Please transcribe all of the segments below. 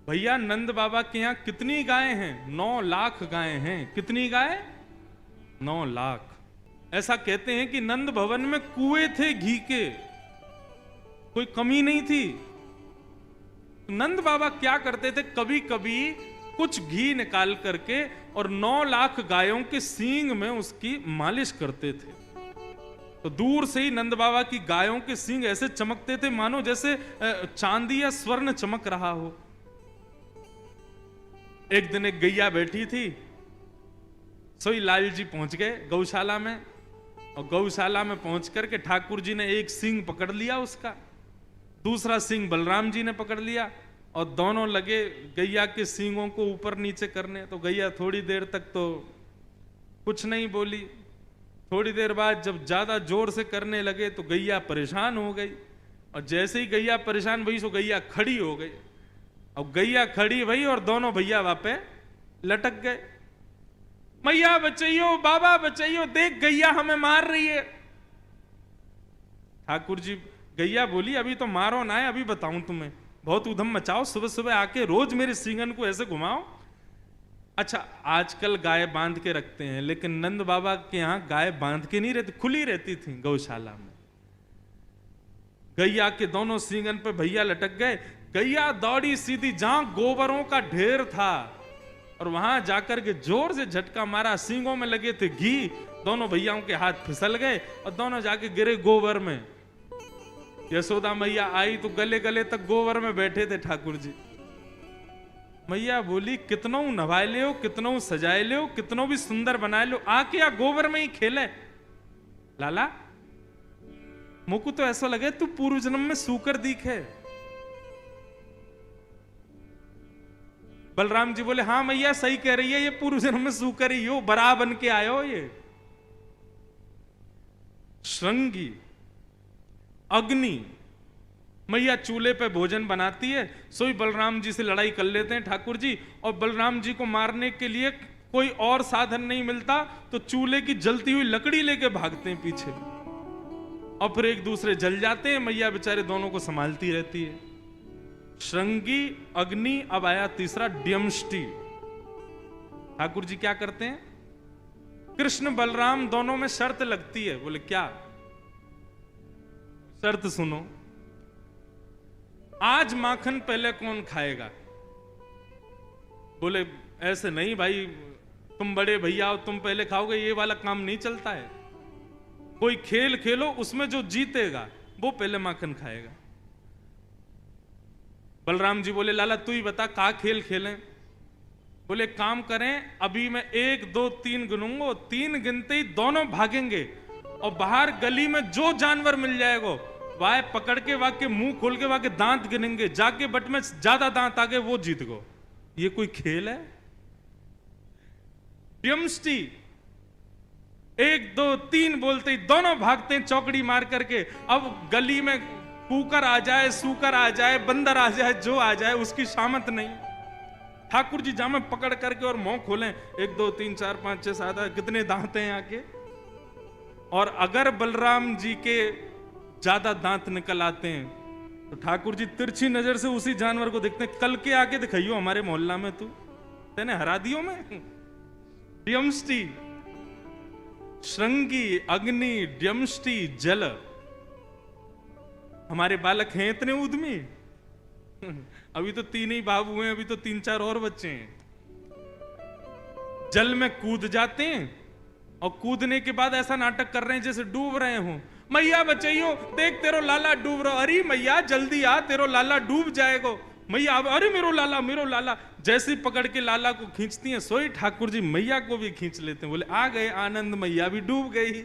भैया नंद बाबा के यहाँ कितनी गायें हैं? 9 लाख गायें हैं। कितनी गाय? 9 लाख। ऐसा कहते हैं कि नंद भवन में कुएं थे घी के, कोई कमी नहीं थी। नंद बाबा क्या करते थे, कभी कभी कुछ घी निकाल करके और 9 लाख गायों के सींग में उसकी मालिश करते थे। तो दूर से ही नंद बाबा की गायों के सींग ऐसे चमकते थे मानो जैसे चांदी या स्वर्ण चमक रहा हो। एक दिन एक गैया बैठी थी, सोई लाल जी पहुंच गए गौशाला में, और गौशाला में पहुंच करके ठाकुर जी ने एक सींग पकड़ लिया उसका, दूसरा सींग बलराम जी ने पकड़ लिया, और दोनों लगे गैया के सींगों को ऊपर नीचे करने। तो गैया थोड़ी देर तक तो कुछ नहीं बोली। थोड़ी देर बाद जब ज्यादा जोर से करने लगे तो गैया परेशान हो गई, और जैसे ही गैया परेशान हुई सो गैया खड़ी हो गई। अब गैया खड़ी भई और दोनों भैया वहां पे लटक गए। मैया बचाइयो, बाबा बचाइयो, देख गैया हमें मार रही है। ठाकुर जी, गैया बोली अभी तो मारो ना है, अभी बताऊं तुम्हें, बहुत उधम मचाओ, सुबह सुबह आके रोज मेरे सींगन को ऐसे घुमाओ। अच्छा, आजकल गाय बांध के रखते हैं, लेकिन नंद बाबा के यहां गाय बांध के नहीं रहती, खुली रहती थी गौशाला में। गैया के दोनों सींगन पे भैया लटक गए। गैया दौड़ी सीधी जहां गोबरों का ढेर था, और वहां जाकर के जोर से झटका मारा, सींगों में लगे थे घी, दोनों भैयाओं के हाथ फिसल गए और दोनों जाके गिरे गोबर में। यशोदा मैया आई तो गले गले तक गोबर में बैठे थे ठाकुर जी। मैया बोली कितनों नवाए ले हो, कितनों सजाए ले हो, कितनों भी सुंदर बनाए लो, आके या गोबर में ही खेले। लाला मुझको तो ऐसा लगे तू पूर्व जन्म में सूकर दिखे। बलराम जी बोले हाँ मैया सही कह रही है, ये पूर्व जन्म में सूकर ही हो, बरा बन के आयो। ये श्रृंगी अग्नि मैया चूल्हे पे भोजन बनाती है, सोई बलराम जी से लड़ाई कर लेते हैं ठाकुर जी, और बलराम जी को मारने के लिए कोई और साधन नहीं मिलता तो चूल्हे की जलती हुई लकड़ी लेके भागते हैं पीछे, और फिर एक दूसरे जल जाते हैं। मैया बेचारे दोनों को संभालती रहती है। श्रृंगी अग्नि, अब आया तीसरा ड्यमष्टि। ठाकुर जी क्या करते हैं, कृष्ण बलराम दोनों में शर्त लगती है। बोले क्या शर्त? सुनो, आज माखन पहले कौन खाएगा? बोले ऐसे नहीं भाई, तुम बड़े भैया हो, तुम पहले खाओगे, ये वाला काम नहीं चलता है। कोई खेल खेलो, उसमें जो जीतेगा वो पहले माखन खाएगा। बलराम जी बोले लाला तू ही बता का खेल खेलें? बोले काम करें, अभी मैं 1 2 3 गिनूंगा, 3 गिनते ही दोनों भागेंगे, और बाहर गली में जो जानवर मिल जाएगा वाह पकड़ के वाके मुंह खोल के वाके दांत गिनेंगे, जाके बट में ज्यादा दांत आ गए वो जीत गो। ये कोई खेल है? ड्यमष्टि 1 2 3 बोलते ही दोनों भागते हैं चौकड़ी मार करके। अब गली में कुकर आ जाए, सूकर आ जाए, बंदर आ जाए, जो आ जाए उसकी शामत नहीं। ठाकुर जी जामे पकड़ करके और मुंह खोलें, 1 2 3 4 5 6 7 8 कितने दांत हैं आके। और अगर बलराम जी के ज्यादा दांत निकल आते हैं तो ठाकुर जी तिरछी नजर से उसी जानवर को देखते हैं, कल के आके दिखाइयो हमारे मोहल्ला में तू, तेने हरा दियो में। ड्यमष्टि श्रृंगी अग्नि ड्यमष्टि जल। हमारे बालक हैं इतने उद्यमी, अभी तो 3 ही बाबू हैं, अभी तो 3 4 और बच्चे हैं। जल में कूद जाते हैं और कूदने के बाद ऐसा नाटक कर रहे हैं जैसे डूब रहे हो। मैया बचाइयो, देख तेरो लाला डूब रहा। अरे मैया जल्दी आ, तेरो लाला डूब जाएगा। मैया अरे मेरो लाला, मेरो लाला। जैसे पकड़ के लाला को खींचती हैं, सोई ठाकुर जी मैया को भी खींच लेते हैं। बोले आ गए आनंद, मैया भी डूब गई।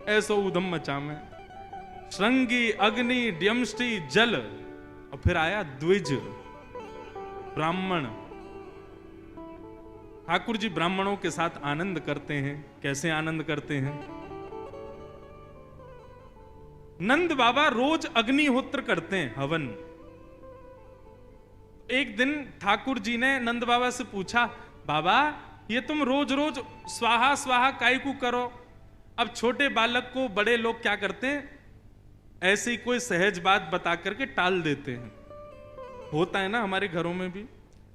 ऐसो उधम मचा में श्रृंगी अग्नि ड्यमष्टि जल, और फिर आया द्विज ब्राह्मण। ठाकुर जी ब्राह्मणों के साथ आनंद करते हैं। कैसे आनंद करते हैं? नंद बाबा रोज अग्निहोत्र करते हैं, हवन। एक दिन ठाकुर जी ने नंद बाबा से पूछा, बाबा ये तुम रोज रोज स्वाहा स्वाहा काय को करो? अब छोटे बालक को बड़े लोग क्या करते हैं, ऐसे ही कोई सहज बात बता करके टाल देते हैं। होता है ना हमारे घरों में भी,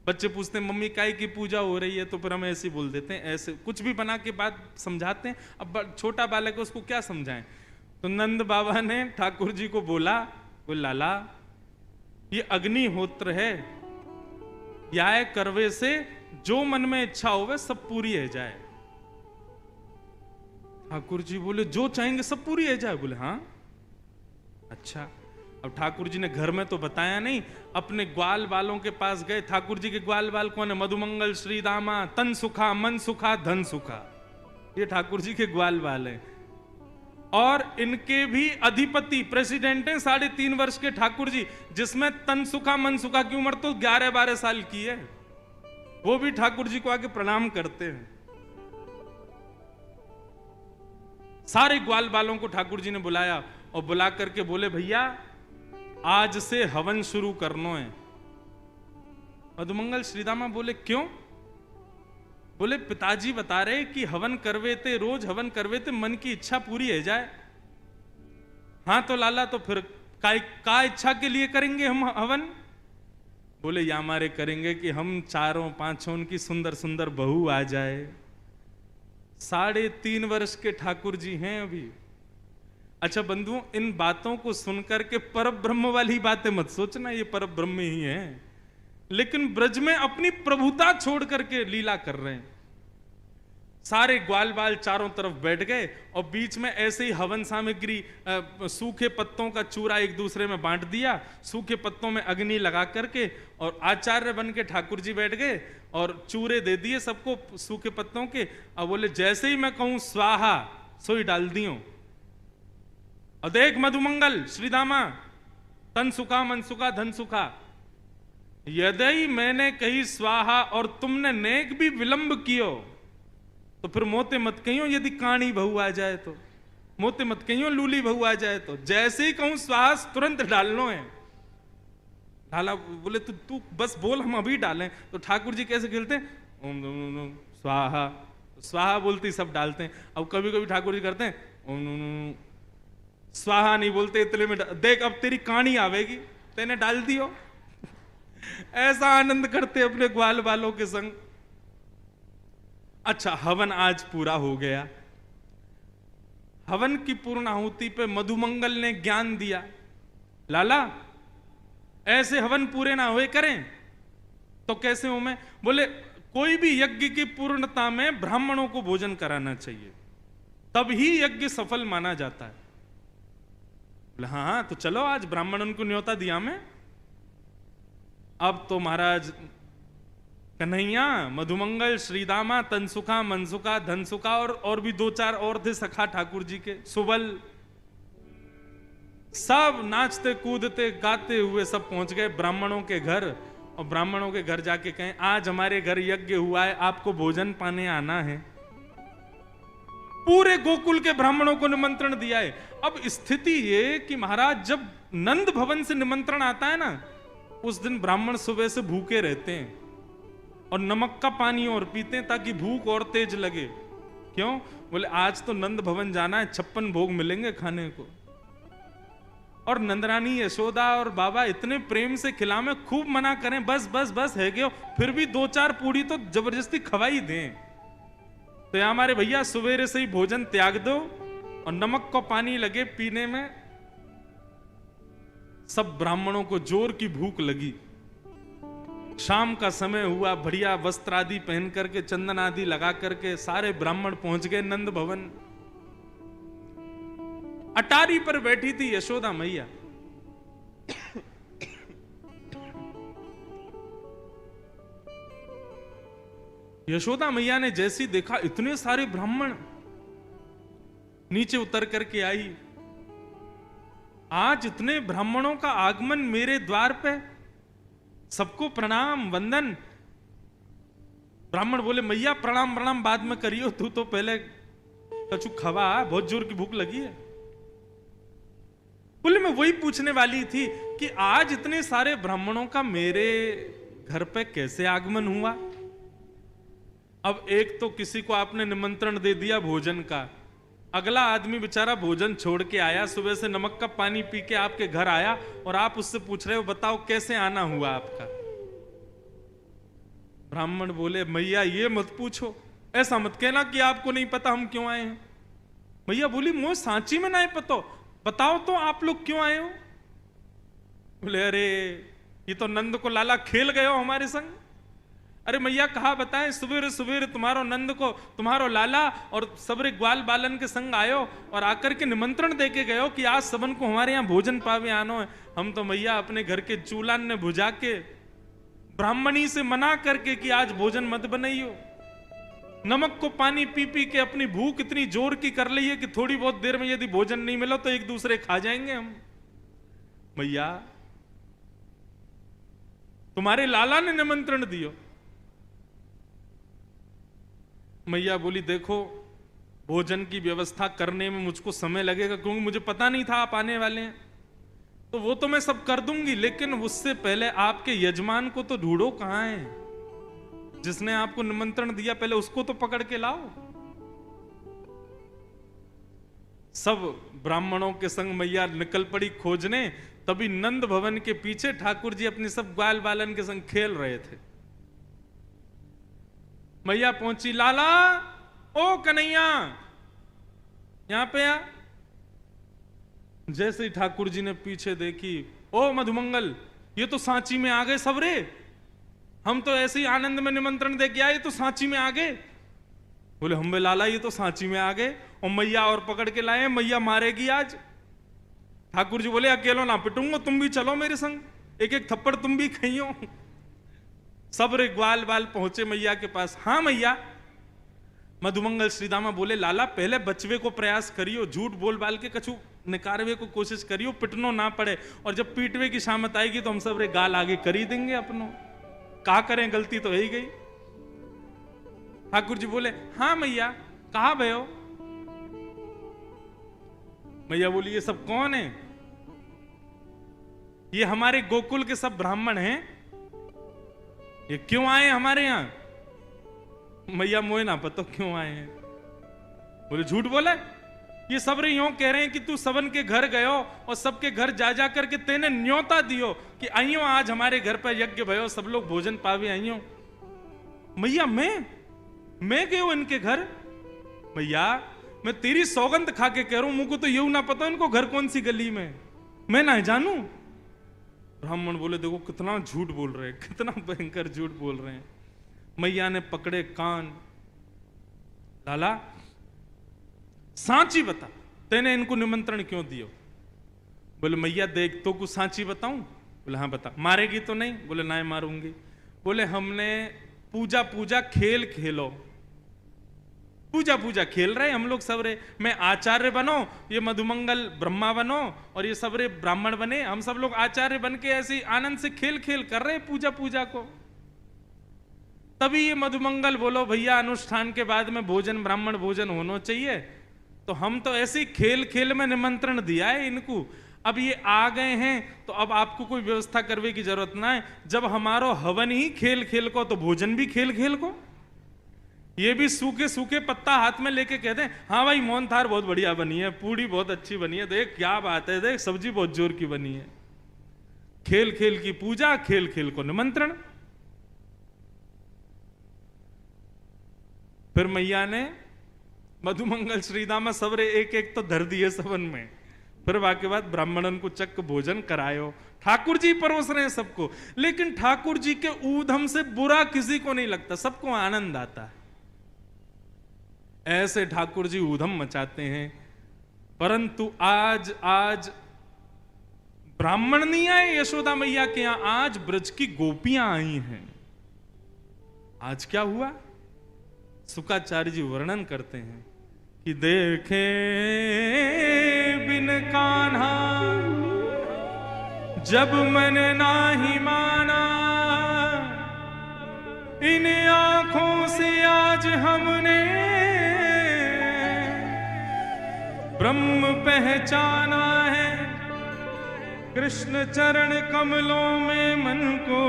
बच्चे पूछते हैं मम्मी काय की पूजा हो रही है, तो फिर हम ऐसे ही बोल देते हैं, ऐसे कुछ भी बना के बात समझाते हैं। अब छोटा बालक है, उसको क्या समझाएं। तो नंद बाबा ने ठाकुर जी को बोला, बोल लाला ये अग्निहोत्र है, या करवे से जो मन में इच्छा होवे सब पूरी है जाए। ठाकुर जी बोले जो चाहेंगे सब पूरी है जाए। बोले हाँ अच्छा। अब ठाकुर जी ने घर में तो बताया नहीं, अपने ग्वाल बालों के पास गए। ठाकुर जी के ग्वाल बाल कौन है? मधुमंगल, श्रीदामा, तन सुखा, मन सुखा, धन सुखा, ये ठाकुर जी के ग्वाल बाल हैं। और इनके भी अधिपति प्रेसिडेंट हैं 3.5 वर्ष के ठाकुर जी, जिसमें तन सुखा मन सुखा की उम्र तो 11-12 साल की है। वो भी ठाकुर जी को आके प्रणाम करते हैं। सारे ग्वाल बालों को ठाकुर जी ने बुलाया और बुला करके बोले भैया आज से हवन शुरू करना है। मधुमंगल श्रीदामा बोले क्यों? बोले पिताजी बता रहे कि हवन करवे थे, रोज हवन करवे थे, मन की इच्छा पूरी है जाए। हाँ तो लाला तो फिर का इच्छा के लिए करेंगे हम हवन? बोले या हमारे करेंगे कि हम 4-5 की सुंदर सुंदर बहू आ जाए। 3.5 वर्ष के ठाकुर जी हैं अभी। अच्छा बंधुओं, इन बातों को सुनकर के परब्रह्म वाली बातें मत सोचना, ये परब्रह्म ही है, लेकिन ब्रज में अपनी प्रभुता छोड़ करके लीला कर रहे हैं। सारे ग्वाल बाल चारों तरफ बैठ गए और बीच में ऐसे ही हवन सामग्री, सूखे पत्तों का चूरा एक दूसरे में बांट दिया, सूखे पत्तों में अग्नि लगा करके, और आचार्य बन के ठाकुर जी बैठ गए और चूरे दे दिए सबको सूखे पत्तों के। अब बोले जैसे ही मैं कहूं स्वाहा सोई डाल दियो। और देख मधुमंगल श्रीदामा, तन सुखा मन सुखा धन सुखा, यदि मैंने कही स्वाहा और तुमने नेक भी विलंब कियो तो फिर मोते मत कहियो यदि काणी बहू आ जाए तो, मोते मत कहियो लूली बहू आ जाए तो, जैसे ही कहूं स्वाहा तुरंत डालनो है। ढाला। बोले तू बस बोल हम अभी डालें। तो ठाकुर जी कैसे खेलते हैं, ओम स्वाहा, स्वाहा बोलते सब डालते हैं। अब कभी कभी ठाकुर जी करते हैं ओम स्वाहा नहीं बोलते, इतने में देख अब तेरी कहानी आवेगी, तेने डाल दियो। ऐसा आनंद करते अपने ग्वाल बालों के संग। अच्छा हवन आज पूरा हो गया। हवन की पूर्णाहुति पे मधुमंगल ने ज्ञान दिया, लाला ऐसे हवन पूरे ना हुए करें तो कैसे हो? मैं बोले कोई भी यज्ञ की पूर्णता में ब्राह्मणों को भोजन कराना चाहिए, तभी यज्ञ सफल माना जाता है। बोले हाँ तो चलो आज ब्राह्मणों को न्योता दिया मैं। अब तो महाराज कन्हैया, मधुमंगल, श्रीदामा, तनसुखा, मनसुखा, धनसुखा और भी 2-4 और थे सखा ठाकुर जी के, सुबल, सब नाचते कूदते गाते हुए सब पहुंच गए ब्राह्मणों के घर। और ब्राह्मणों के घर जाके कहें आज हमारे घर यज्ञ हुआ है, आपको भोजन पाने आना है। पूरे गोकुल के ब्राह्मणों को निमंत्रण दिया है। अब स्थिति ये कि महाराज जब नंद भवन से निमंत्रण आता है ना, उस दिन ब्राह्मण सुबह से भूखे रहते हैं और नमक का पानी और पीते हैं ताकि भूख और तेज लगे। क्यों? बोले आज तो नंद भवन जाना है, 56 भोग मिलेंगे खाने को। और नंदरानी यशोदा और बाबा इतने प्रेम से खिलावे, खूब मना करें बस बस बस है गयो, फिर भी 2-4 पूड़ी तो जबरदस्ती खवाई दें। तो हमारे भैया सवेरे से ही भोजन त्याग दो और नमक को पानी लगे पीने में। सब ब्राह्मणों को जोर की भूख लगी। शाम का समय हुआ, बढ़िया वस्त्र आदि पहन करके, चंदन आदि लगा करके सारे ब्राह्मण पहुंच गए नंद भवन। अटारी पर बैठी थी यशोदा मैया। यशोदा मैया ने जैसी देखा इतने सारे ब्राह्मण, नीचे उतर करके आई। आज इतने ब्राह्मणों का आगमन मेरे द्वार पे, सबको प्रणाम वंदन। ब्राह्मण बोले मैया प्रणाम प्रणाम बाद में करियो, तू तो पहले कछु खवा, बहुत जोर की भूख लगी है। बोले मैं वही पूछने वाली थी कि आज इतने सारे ब्राह्मणों का मेरे घर पे कैसे आगमन हुआ? अब एक तो किसी को आपने निमंत्रण दे दिया भोजन का, अगला आदमी बेचारा भोजन छोड़ के आया, सुबह से नमक का पानी पी के आपके घर आया और आप उससे पूछ रहे हो बताओ कैसे आना हुआ आपका। ब्राह्मण बोले मैया ये मत पूछो, ऐसा मत कहना कि आपको नहीं पता हम क्यों आए हैं। मैया बोली मोह सांची में ना पता, बताओ तो आप लोग क्यों आए हो। बोले अरे ये तो नंद को लाला खेल गए हो हमारे संग। अरे मैया कहा बताएं, सुबेरे सुबेरे तुम्हारो नंद को तुम्हारो लाला और सबरे ग्वाल बालन के संग आयो और आकर के निमंत्रण देके गयो कि आज सबन को हमारे यहाँ भोजन पावे आनो है। हम तो मैया अपने घर के चूल्हा ने बुझा के ब्राह्मणी से मना करके कि आज भोजन मत बनाइयो। नमक को पानी पी पी के अपनी भूख इतनी जोर की कर ली है कि थोड़ी बहुत देर में यदि भोजन नहीं मिला तो एक दूसरे खा जाएंगे हम। मैया तुम्हारे लाला ने निमंत्रण दियो। मैया बोली देखो भोजन की व्यवस्था करने में मुझको समय लगेगा क्योंकि मुझे पता नहीं था आप आने वाले हैं, तो वो तो मैं सब कर दूंगी, लेकिन उससे पहले आपके यजमान को तो ढूंढो कहां है, जिसने आपको निमंत्रण दिया पहले उसको तो पकड़ के लाओ। सब ब्राह्मणों के संग मैया निकल पड़ी खोजने। तभी नंद भवन के पीछे ठाकुर जी अपने सब ग्वाल बालन के संग खेल रहे थे। मैया पहुंची, लाला ओ कन्हैया यहां पे आ। जैसे ही ठाकुर जी ने पीछे देखी, ओ मधुमंगल ये तो सांची में आ गए सब रे, हम तो ऐसे ही आनंद में निमंत्रण दे के आए, तो सांची में आ गए। बोले हम बे लाला ये तो सांची में आ गए और मैया और पकड़ के लाए, मैया मारेगी आज। ठाकुर जी बोले अकेलो ना पिटूंगा, तुम भी चलो मेरे संग, एक एक थप्पड़ तुम भी खाइयो। सब रे ग्वाल बाल पहुंचे मैया के पास। हाँ मैया। मधुमंगल श्रीदामा बोले लाला पहले बचवे को प्रयास करियो, झूठ बोल बाल के कछु निकारवे को कोशिश करियो, पिटनो ना पड़े, और जब पीटवे की शामत आएगी तो हम सब रे गाल आगे कर ही देंगे अपनो, का करें गलती तो है ही गई। ठाकुर जी बोले हाँ मैया कहा भयो। मैया बोली ये सब कौन है। ये हमारे गोकुल के सब ब्राह्मण हैं, ये क्यों आए हमारे यहां। मैया मोए ना पता क्यों आए हैं। बोले झूठ बोले, ये सब रे यूं कह रहे हैं कि तू सबन के घर गयो और सबके घर जा जा करके तेने न्योता दियो कि आइयो आज हमारे घर पर यज्ञ भयो, सब लोग भोजन पावे आइयो। मैया मैं गयो इनके घर। मैया मैं तेरी सौगंध खा के कह रहा हूं, मुझको तो यूं ना पता इनको घर कौन सी गली में, मैं ना जानू। ब्राह्मण बोले देखो कितना झूठ बोल रहे हैं, कितना भयंकर झूठ बोल रहे हैं। मैया ने पकड़े कान, लाला सांची बता तेने इनको निमंत्रण क्यों दियो। बोले मैया देख तो कुछ सांची बताऊं। बोले हाँ बता। मारेगी तो नहीं। बोले ना मारूंगी। बोले हमने पूजा पूजा खेल खेलो, पूजा पूजा खेल रहे हम लोग सब रे, मैं आचार्य बनो, ये मधुमंगल ब्रह्मा बनो और ये सब रे ब्राह्मण बने, हम सब लोग आचार्य बन के ऐसे आनंद से खेल खेल कर रहे पूजा पूजा को। तभी ये मधुमंगल बोलो भैया अनुष्ठान के बाद में भोजन ब्राह्मण भोजन होना चाहिए, तो हम तो ऐसे खेल खेल में निमंत्रण दिया है इनको, अब ये आ गए हैं तो अब आपको कोई व्यवस्था करने की जरूरत ना है। जब हमारो हवन ही खेल खेल को तो भोजन भी खेल खेल को। ये भी सूखे सूखे पत्ता हाथ में लेके कहते हैं हाँ भाई मोहन थार बहुत बढ़िया बनी है, पूड़ी बहुत अच्छी बनी है, देख क्या बात है, देख सब्जी बहुत जोर की बनी है। खेल खेल की पूजा, खेल खेल को निमंत्रण। फिर मैया ने मधुमंगल श्रीदामा सबरे एक एक तो धर दिए सबन में। फिर वाके बाद ब्राह्मणन को चक्क भोजन करायो। ठाकुर जी परोस रहे हैं सबको, लेकिन ठाकुर जी के ऊधम से बुरा किसी को नहीं लगता, सबको आनंद आता है। ऐसे ठाकुर जी ऊधम मचाते हैं। परंतु आज आज ब्राह्मण नहीं आए यशोदा मैया के यहां, आज ब्रज की गोपियां आई हैं। आज क्या हुआ, शुकाचार्य जी वर्णन करते हैं कि देखे बिन कान्हा जब मन नाही माना, इन आंखों से आज हमने ब्रह्म पहचाना है। कृष्ण चरण कमलों में मन को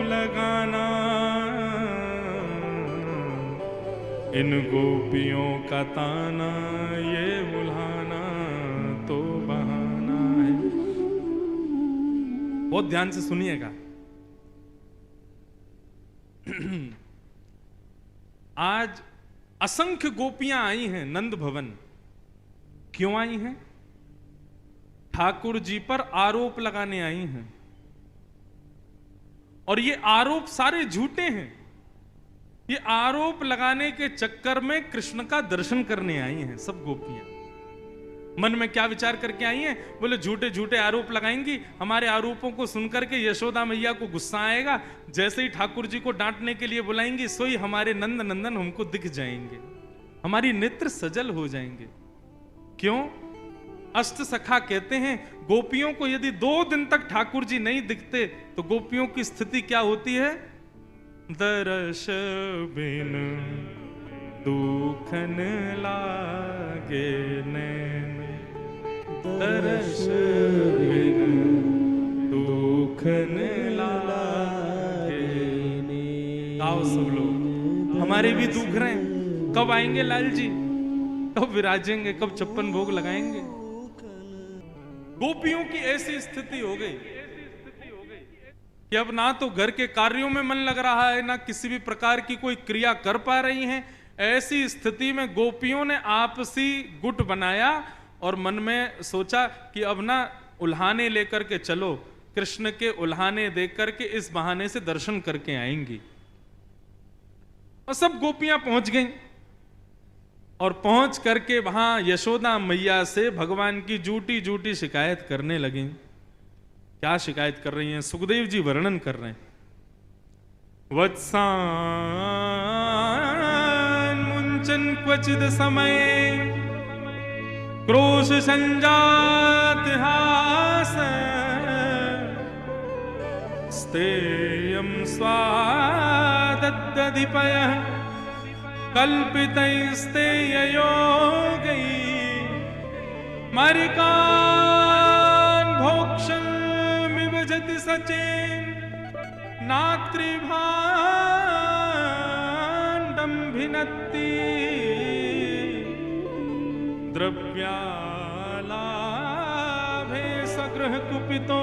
लगाना, इन गोपियों का ताना ये उल्हाना तो बहाना है। बहुत ध्यान से सुनिएगा। आज असंख्य गोपियां आई हैं नंद भवन। क्यों आई हैं? ठाकुर जी पर आरोप लगाने आई हैं, और ये आरोप सारे झूठे हैं। ये आरोप लगाने के चक्कर में कृष्ण का दर्शन करने आई हैं सब गोपियां। मन में क्या विचार करके आई हैं? बोले झूठे झूठे आरोप लगाएंगी, हमारे आरोपों को सुनकर के यशोदा मैया को गुस्सा आएगा, जैसे ही ठाकुर जी को डांटने के लिए बुलाएंगी सोई हमारे नंद नंदन हमको दिख जाएंगे, हमारी नेत्र सजल हो जाएंगे। क्यों? अष्ट सखा कहते हैं गोपियों को यदि 2 दिन तक ठाकुर जी नहीं दिखते तो गोपियों की स्थिति क्या होती है? दर्श बिन दुखन लागे नैन, दर्श बिन दुखन लागे। आओ सब लोग, हमारे भी दुख रहे हैं। कब आएंगे लाल जी? कब विराजेंगे? कब 56 भोग लगाएंगे? गोपियों की ऐसी स्थिति हो गई कि अब ना तो घर के कार्यों में मन लग रहा है, ना किसी भी प्रकार की कोई क्रिया कर पा रही हैं। ऐसी स्थिति में गोपियों ने आपसी गुट बनाया और मन में सोचा कि अब ना उल्हाने लेकर के चलो, कृष्ण के उल्हाने देख करके इस बहाने से दर्शन करके आएंगी। और सब गोपियां पहुंच गईं और पहुंच करके वहां यशोदा मैया से भगवान की झूठी झूठी शिकायत करने लगी। क्या शिकायत कर रही हैं? सुखदेव जी वर्णन कर रहे हैं। वत्सान मुंचन क्वचिद समय क्रोश संजात हास स्तेयं स्वादद्दधिपय कल्पितैस्ते योगै मरिकान् भोक्षमिव जति सचेन नात्रिभाण्डं भिनत्ति द्रव्यालाभे सगृह कुपितो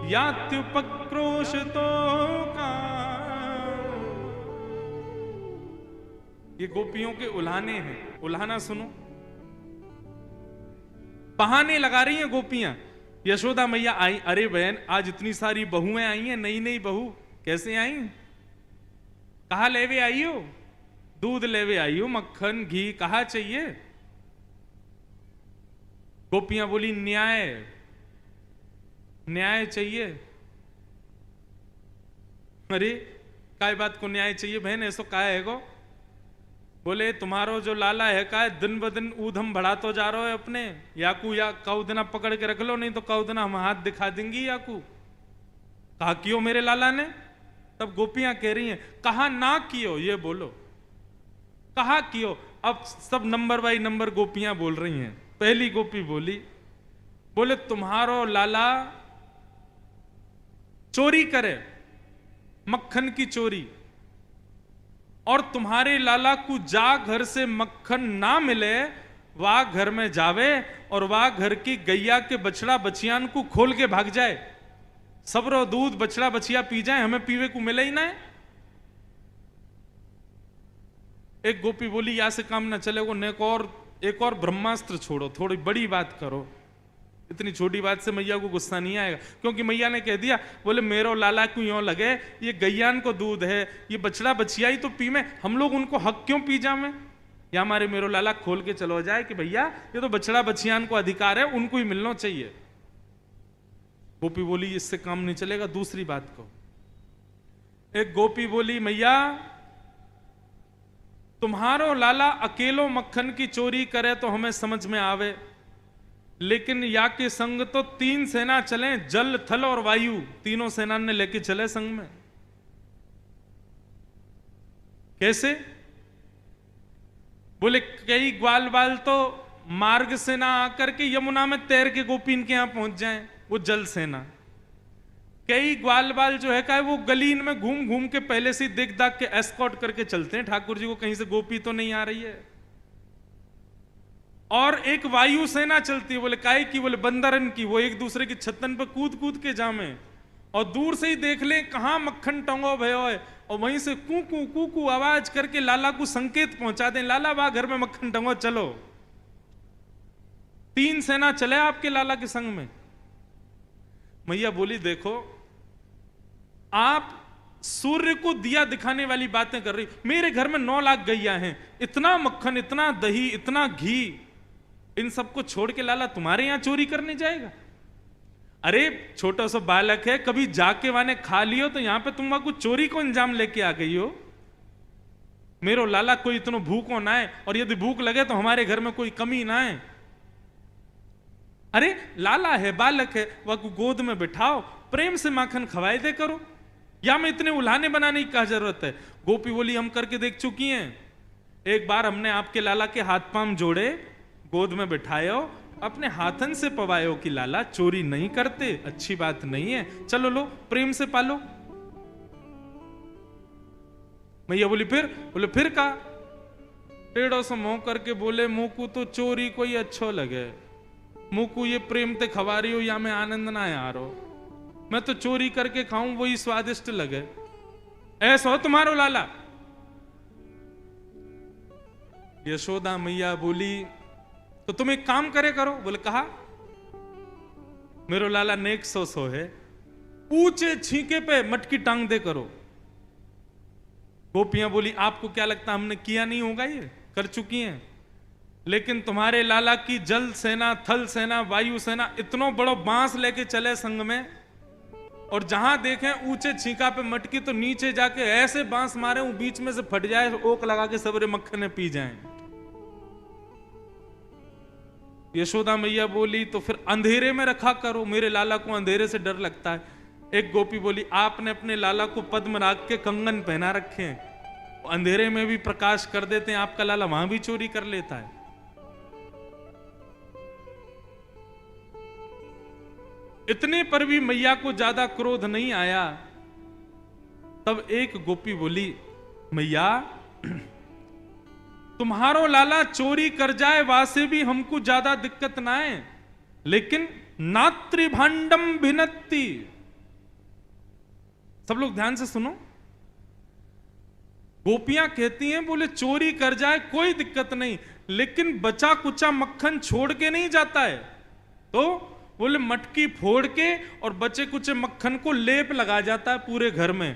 यात्युपक्रोशतो का। ये गोपियों के उल्हाने हैं। उल्हाना सुनो, बहाने लगा रही हैं गोपियां। यशोदा मैया आई, अरे बहन आज इतनी सारी बहुएं आई हैं, नई नई बहू कैसे आई? कहा लेवे आई हो? दूध लेवे आई हो, मक्खन घी कहा चाहिए? गोपियां बोली न्याय, न्याय चाहिए। अरे काय बात को न्याय चाहिए बहन? ऐसो काय है गो? बोले तुम्हारो जो लाला है का दिन ब दिन ऊधम बढ़ा तो जा रहा है अपने। याकू या कौदना पकड़ के रख लो, नहीं तो कौदना हम हाथ दिखा देंगी। याकू कहा कियो मेरे लाला ने? तब गोपियां कह रही हैं कहा ना कियो, ये बोलो कहा कियो। अब सब नंबर बाई नंबर गोपियां बोल रही हैं। पहली गोपी बोली, बोले तुम्हारो लाला चोरी करे, मक्खन की चोरी, और तुम्हारे लाला को जा घर से मक्खन ना मिले, वह घर में जावे और वह घर की गैया के बछड़ा बछियान को खोल के भाग जाए, सबरो दूध बछड़ा बछिया पी जाए, हमें पीवे को मिले ही ना है। एक गोपी बोली या से काम ना चलेगा, एक और ब्रह्मास्त्र छोड़ो, थोड़ी बड़ी बात करो। इतनी छोटी बात से मैया को गुस्सा नहीं आएगा, क्योंकि मैया ने कह दिया, बोले मेरो लाला को यूं लगे ये गैयान को दूध है, ये बछड़ा बछिया ही तो पी में, हम लोग उनको हक क्यों पी जावे? या हमारे मेरो लाला खोल के चलो जाए कि भैया ये तो बछड़ा बछियान को अधिकार है, उनको ही मिलना चाहिए। गोपी बोली इससे काम नहीं चलेगा, दूसरी बात को। एक गोपी बोली मैया तुम्हारो लाला अकेलो मक्खन की चोरी करे तो हमें समझ में आवे, लेकिन या के संग तो 3 सेना चले, जल थल और वायु, तीनों सेना ने लेके चले संग में। कैसे? बोले कई ग्वाल बाल तो मार्ग से ना आकर के यमुना में तैर के गोपीन के यहां पहुंच जाएं, वो जल सेना। कई ग्वाल बाल जो है का वो गलीन में घूम घूम के पहले से देख दाख के एस्कॉर्ट करके चलते हैं ठाकुर जी को, कहीं से गोपी तो नहीं आ रही है। और एक वायुसेना चलती है, बोले काहे की, बोले बंदरन की, वो एक दूसरे की छतन पर कूद कूद के जामे और दूर से ही देख ले कहां मक्खन टंगो भयो है, और वहीं से कू कू आवाज करके लाला को संकेत पहुंचा दें, लाला बा घर में मक्खन टंगो चलो। 3 सेना चले आपके लाला के संग में। मैया बोली देखो आप सूर्य को दिया दिखाने वाली बातें कर रही, मेरे घर में 9 लाख गैया हैं, इतना मक्खन, इतना दही, इतना घी, इन सबको छोड़ के लाला तुम्हारे यहां चोरी करने जाएगा? अरे छोटा सा बालक है, कभी जाके वाने खा लियो तो यहां पे तुम कुछ चोरी को इंजाम लेके आ गई हो। मेरो लाला कोई इतना भूखो ना है, और यदि भूख लगे तो हमारे घर में कोई कमी ना है। अरे लाला है, बालक है, वह को गोद में बिठाओ, प्रेम से माखन खवाए दे करो, या में इतने उल्हाने बनाने की क्या जरूरत है? गोपी बोली हम करके देख चुकी हैं, एक बार हमने आपके लाला के हाथ पांव जोड़े, गोद में बिठायो, अपने हाथन से पवायो कि लाला चोरी नहीं करते, अच्छी बात नहीं है, चलो लो प्रेम से पालो। मैया बोली बोले फिर का? टेढ़ो से मुंह करके बोले मुंह को तो चोरी कोई अच्छो लगे, मुंह को ये प्रेम ते खवा रही हो या मैं आनंद ना आ रहा, मैं तो चोरी करके खाऊं वही स्वादिष्ट लगे, ऐसा हो तुम्हारो लाला? यशोदा मैया बोली तो तुम एक काम करे करो। बोले कहा? मेरो लाला नेक सो है, ऊंचे छींके पे मटकी टांग दे करो। गोपियां बोली आपको क्या लगता हमने किया नहीं होगा? ये कर चुकी हैं, लेकिन तुम्हारे लाला की जल सेना, थल सेना, वायु सेना इतनो बड़ो बांस लेके चले संग में, और जहां देखें ऊंचे छींका पे मटकी तो नीचे जाके ऐसे बांस मारे वो बीच में से फट जाए, ओक लगा के सबरे मक्खने पी जाएं। यशोदा मैया बोली तो फिर अंधेरे में रखा करो, मेरे लाला को अंधेरे से डर लगता है। एक गोपी बोली आपने अपने लाला को पद्म राग के कंगन पहना रखे हैं, अंधेरे में भी प्रकाश कर देते हैं, आपका लाला वहां भी चोरी कर लेता है। इतने पर भी मैया को ज्यादा क्रोध नहीं आया। तब एक गोपी बोली मैया तुम्हारो लाला चोरी कर जाए वासे भी हमको ज्यादा दिक्कत ना है, लेकिन नात्रिभांडम भिन्नति। सब लोग ध्यान से सुनो, गोपियां कहती हैं बोले चोरी कर जाए कोई दिक्कत नहीं, लेकिन बचा कुचा मक्खन छोड़ के नहीं जाता है, तो बोले मटकी फोड़ के और बचे कुचे मक्खन को लेप लगा जाता है पूरे घर में।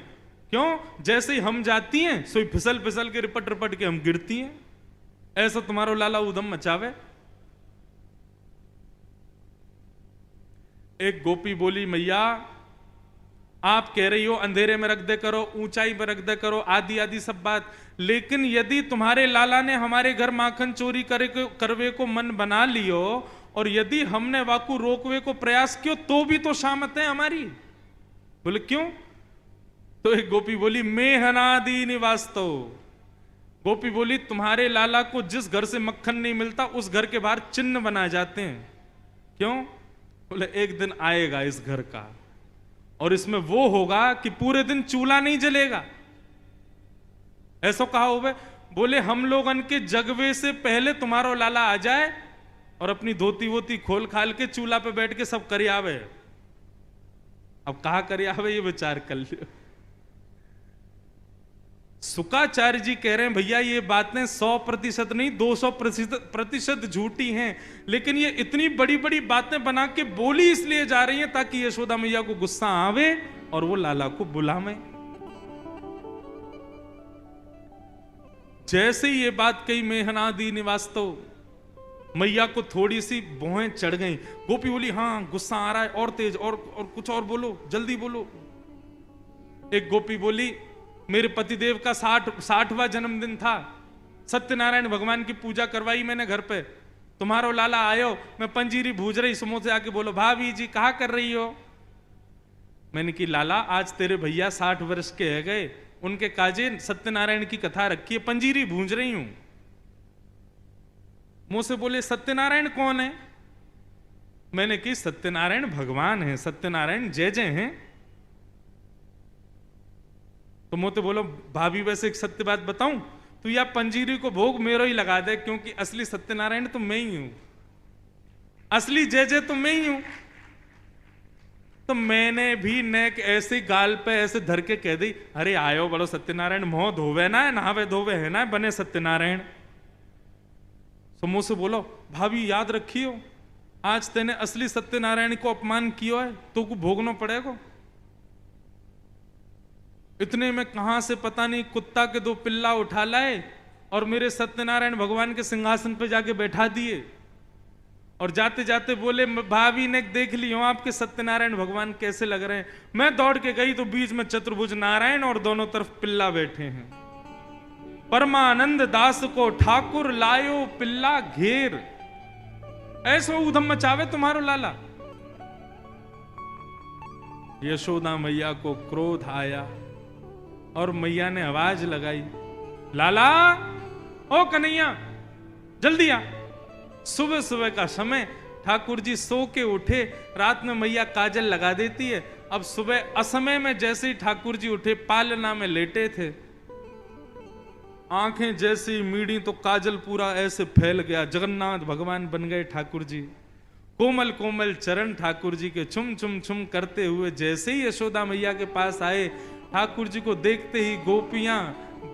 क्यों? जैसे ही हम जाती हैं सोई फिसल फिसल के रिपट रिपट के हम गिरती हैं, ऐसा तुम्हारो लाला उदम मचावे। एक गोपी बोली मैया आप कह रही हो अंधेरे में रख दे करो, ऊंचाई पर रख दे करो, आदि आदि सब बात, लेकिन यदि तुम्हारे लाला ने हमारे घर माखन चोरी करवे को मन बना लियो और यदि हमने वाकू रोकवे को प्रयास किया तो भी तो शामत है हमारी। बोले क्यों? तो एक गोपी बोली मेहनादि निवास्तो। गोपी बोली तुम्हारे लाला को जिस घर से मक्खन नहीं मिलता उस घर के बाहर चिन्ह बनाए जाते हैं। क्यों? बोले एक दिन आएगा इस घर का और इसमें वो होगा कि पूरे दिन चूल्हा नहीं जलेगा। ऐसा कहा हो? बोले हम लोगन के जगवे से पहले तुम्हारो लाला आ जाए और अपनी धोती वोती खोल खाल के चूल्हा पे बैठ के सब करियावे। अब कहा करियावे ये विचार कर लियो। शुक्राचार्य जी कह रहे हैं भैया ये बातें 100% नहीं 200% झूठी हैं, लेकिन ये इतनी बड़ी बड़ी बातें बना के बोली इसलिए जा रही हैं ताकि यशोदा मैया को गुस्सा आवे और वो लाला को बुलावे। जैसे ही ये बात कही मेहनादि निवास्तो, मैया को थोड़ी सी भौहें चढ़ गई। गोपी बोली हाँ गुस्सा आ रहा है और तेज और कुछ और बोलो, जल्दी बोलो। एक गोपी बोली मेरे पतिदेव का 60वां जन्मदिन था, सत्यनारायण भगवान की पूजा करवाई मैंने घर पे, तुम्हारो लाला आयो, मैं पंजीरी भूज रही, सुमो से आके बोलो भाभी जी कहा कर रही हो? मैंने की लाला आज तेरे भैया 60 वर्ष के है गए, उनके काजे सत्यनारायण की कथा रखी है, पंजीरी भूंज रही हूं। मुंह से बोले सत्यनारायण कौन है? मैंने की सत्यनारायण भगवान है, सत्यनारायण जय जय हैं। तो मोते बोलो भाभी वैसे एक सत्य बात बताऊं, तू या पंजीरी को भोग मेरो ही लगा दे, क्योंकि असली सत्यनारायण तो मैं ही हूं, असली जय जय तो मैं ही हूं। तो मैंने भी नेक ऐसे गाल पे ऐसे धर के कह दी, अरे आयो बड़ो सत्यनारायण, मोह धोवे ना है, नहावे धोवे है ना, बने सत्यनारायण। तो मुंह से बोलो भाभी याद रखियो, आज तेने असली सत्यनारायण को अपमान किया है तो को भोगना पड़ेगा। इतने में कहां से पता नहीं कुत्ता के 2 पिल्ला उठा लाए और मेरे सत्यनारायण भगवान के सिंहासन पे जाके बैठा दिए, और जाते जाते बोले भाभी ने देख ली हो आपके सत्यनारायण भगवान कैसे लग रहे हैं। मैं दौड़ के गई तो बीच में चतुर्भुज नारायण और दोनों तरफ पिल्ला बैठे हैं। परमानंद दास को ठाकुर लायो पिल्ला घेर, ऐसो उधम मचावे तुम्हारो लाला। यशोदा मैया को क्रोध आया और मैया ने आवाज लगाई, लाला ओ कन्हैया जल्दी आ। सुबह सुबह का समय, ठाकुर जी सो के उठे, रात में मैया काजल लगा देती है। अब सुबह असमय में जैसे ही ठाकुर जी उठे, पालना में लेटे थे, आंखें जैसे ही मीड़ी तो काजल पूरा ऐसे फैल गया, जगन्नाथ भगवान बन गए ठाकुर जी। कोमल कोमल चरण ठाकुर जी के छुम छुम छुम करते हुए जैसे ही यशोदा मैया के पास आए, ठाकुर जी को देखते ही गोपियां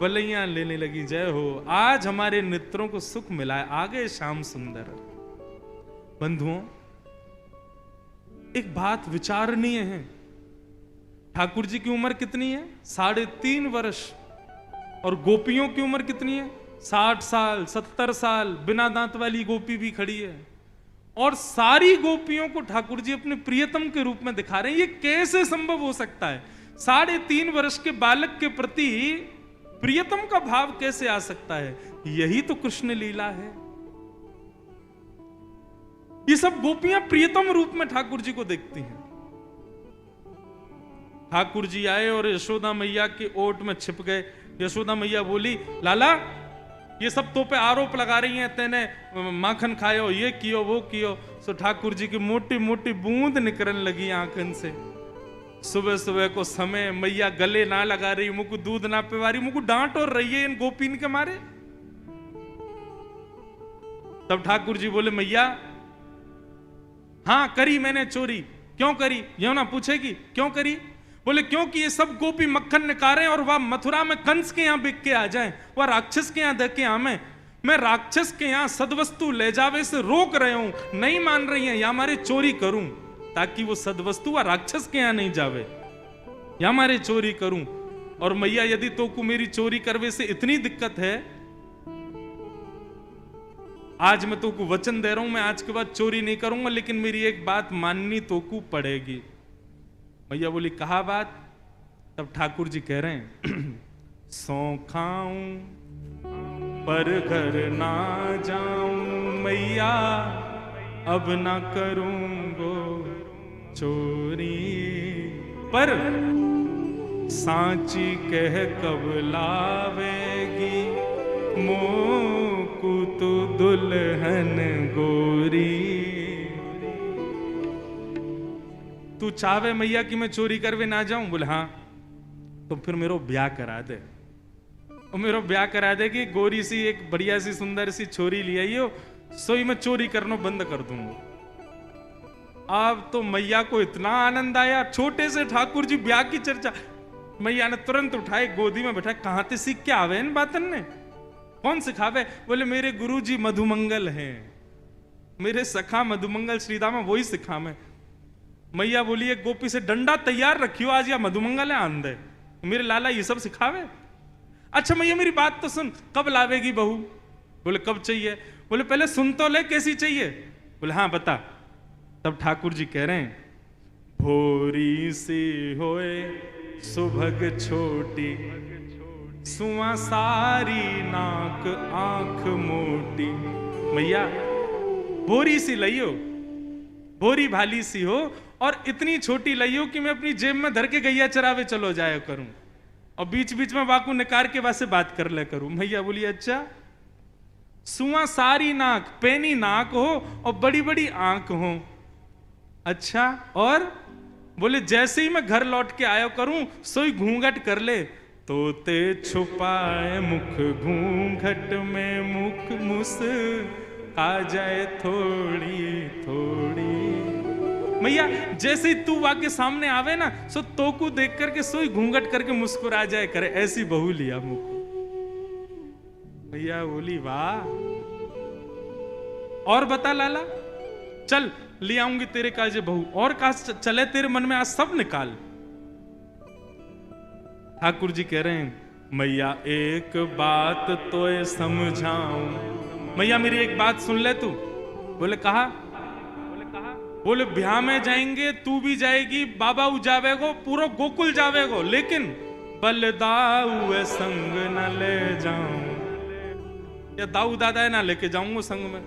बलैया लेने लगी, जय हो आज हमारे नेत्रों को सुख मिला है, आगे श्याम सुंदर। बंधुओं एक बात विचारणीय है, ठाकुर जी की उम्र कितनी है? 3.5 वर्ष, और गोपियों की उम्र कितनी है? 60 साल 70 साल। बिना दांत वाली गोपी भी खड़ी है, और सारी गोपियों को ठाकुर जी अपने प्रियतम के रूप में दिखा रहे हैं। ये कैसे संभव हो सकता है? 3.5 वर्ष के बालक के प्रति प्रियतम का भाव कैसे आ सकता है? यही तो कृष्ण लीला है। ये सब गोपियां प्रियतम रूप में ठाकुर जी को देखती हैं। ठाकुर जी आए और यशोदा मैया के ओट में छिप गए। यशोदा मैया बोली, लाला ये सब तो पे आरोप लगा रही हैं, तेने माखन खायो, ये कियो वो कियो। सो ठाकुर जी की मोटी मोटी बूंद निकलने लगी आंखन से। सुबह सुबह को समय, मैया गले ना लगा रही, मुझको दूध ना पिवा रही, मुझको डांट और रही है इन गोपीन के मारे। तब ठाकुर जी बोले, मैया हाँ करी मैंने चोरी। क्यों करी? यो ना पूछेगी क्यों करी? बोले क्योंकि ये सब गोपी मक्खन निकाले और वह मथुरा में कंस के यहां बिक के आ जाए, वह राक्षस के यहां दे के आवे, मैं राक्षस के यहां सदवस्तु ले जावे से रोक रहे हूं, नहीं मान रही है, या हमारे चोरी करूं ताकि वो सदवस्तु व राक्षस के यहां नहीं जावे, या हमारे चोरी करूं। और मैया यदि तो को मेरी चोरी करवे से इतनी दिक्कत है, आज मैं तो को वचन दे रहा हूं, मैं आज के बाद चोरी नहीं करूंगा, लेकिन मेरी एक बात माननी तो को पड़ेगी। मैया बोली कहा बात? तब ठाकुर जी कह रहे हैं, सौ खाऊं पर घर ना जाऊं मैया, अब ना करूंगो चोरी, पर सांची कह कब लावेगी, मोकू तो दुल्हन गोरी। तू चाहे मैया कि मैं चोरी करवे ना जाऊं? बोले हाँ, तो फिर मेरो ब्याह करा दे, और मेरो ब्याह करा दे कि गोरी सी एक बढ़िया सी सुंदर सी छोरी ले आइयो, सोई मैं चोरी करना बंद कर दूंगा। अब तो मैया को इतना आनंद आया, छोटे से ठाकुर जी ब्याह की चर्चा। मैया ने तुरंत उठाए, गोदी में बैठा, कहां से सीख के आवे इन बातन ने? कौन सिखावे? बोले मेरे गुरुजी मधुमंगल हैं, मेरे सखा मधुमंगल श्रीदामा वही सिखा मैं। मैया बोली एक गोपी से डंडा तैयार रखियो, आज या मधुमंगल है आंधे, मेरे लाला ये सब सिखावे। अच्छा मैया मेरी बात तो सुन, कब लावेगी बहू? बोले कब चाहिए? बोले पहले सुन तो ले, कैसी चाहिए? बोले हाँ बता। तब ठाकुर जी कह रहे हैं, भोरी सी होए सुभग छोटी, सुआ सारी नाक आंख मोटी। मैया भोरी सी लइयो, भोरी भाली सी हो, और इतनी छोटी लइयो कि मैं अपनी जेब में धर के गैया चरावे चलो जाया करूं, और बीच बीच में बाकू निकार के वासे बात कर ले करूं। मैया बोली अच्छा। सुआ सारी नाक, पैनी नाक हो और बड़ी बड़ी आंख हो। अच्छा और? बोले जैसे ही मैं घर लौट के आया करूं, सोई घूंघट कर ले, तोते छुपाए मुख घूंघट में, मुख मुस आ जाए थोड़ी थोड़ी। मैया जैसे ही तू आके सामने आवे ना, सो तो को देख करके सोई घूंघट करके मुस्कुरा जाए करे, ऐसी बहू लिया मुख। मैया बोली वाह, और बता लाला, चल ले आऊंगी तेरे काजे बहू, और कहा चले तेरे मन में आज सब निकाल। ठाकुर जी कह रहे हैं मैया एक बात तो समझाऊं। मैया मेरी एक बात सुन ले तू। बोले कहा? बोले ब्याह में जाएंगे, तू भी जाएगी, बाबा जावेगो, पूरा गोकुल जावेगो, लेकिन बलदाऊ संग न ले जाऊं, या दाऊ दादा ना लेके जाऊंगा संग में।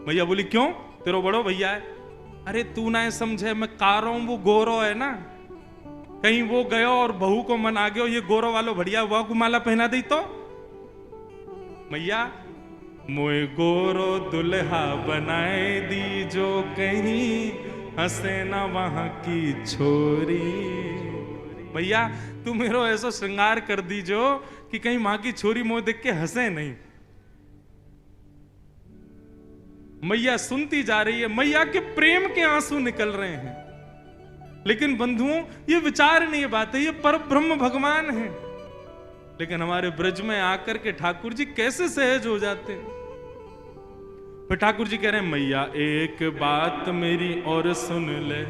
मैया बोली क्यों? तेरो बड़ो भैया है। अरे तू ना समझे, मैं कारो वो गोरो है ना, कहीं वो गयो और बहू को मन आ गयो, ये गोरो वालो बढ़िया हुआ को माला पहना दी तो। मैया मोए गोरो दुल्हा बनाए दी, जो कहीं हंसे ना वहां की छोरी। भैया तू मेरो ऐसा श्रृंगार कर दी जो कि कहीं मां की छोरी मोह देख के हंसे नहीं। मैया सुनती जा रही है, मैया के प्रेम के आंसू निकल रहे हैं, लेकिन बंधुओं ये विचार नहीं बात है, ये पर ब्रह्म भगवान है। लेकिन हमारे ब्रज में आकर के ठाकुर जी कैसे सहज हो जाते हैं। फिर ठाकुर जी कह रहे हैं मैया एक बात मेरी और सुन ले।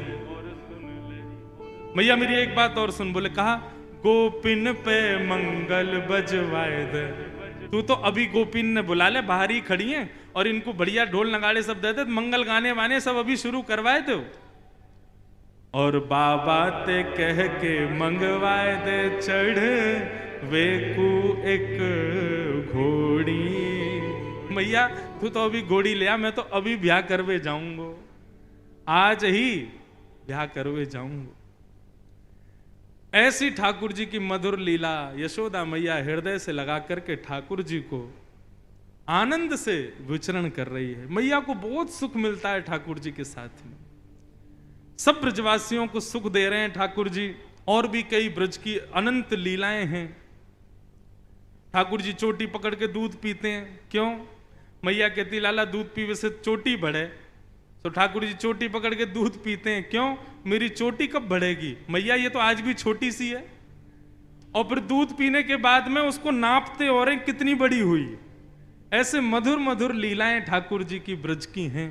मैया मेरी एक बात और सुन। बोले कहा? गोपिन पे मंगल बजवाए दे। तू तो अभी गोपिन ने बुला ले, बाहर ही खड़ी हैं, और इनको बढ़िया ढोल नगाड़े सब दे दे, मंगल गाने वाने सब अभी शुरू करवाए दो, और बाबा ते कह के मंगवाए दे, चढ़ वेकू एक घोड़ी। मैया तू तो अभी घोड़ी ले आ, मैं तो अभी ब्याह करवे जाऊंगा, आज ही ब्याह करवे जाऊंगा। ऐसी ठाकुर जी की मधुर लीला यशोदा मैया हृदय से लगा करके ठाकुर जी को आनंद से विचरण कर रही है। मैया को बहुत सुख मिलता है ठाकुर जी के साथ में। सब ब्रजवासियों को सुख दे रहे हैं ठाकुर जी, और भी कई ब्रज की अनंत लीलाएं हैं। ठाकुर जी चोटी पकड़ के दूध पीते हैं, क्यों? मैया कहती लाला दूध पीवे से चोटी बढ़े, तो ठाकुर जी चोटी पकड़ के दूध पीते हैं, क्यों? मेरी चोटी कब बढ़ेगी? मैया ये तो आज भी छोटी सी है। और फिर दूध पीने के बाद में उसको नापते हो रहे कितनी बड़ी हुई। ऐसे मधुर मधुर लीलाएं ठाकुर जी की ब्रज की हैं।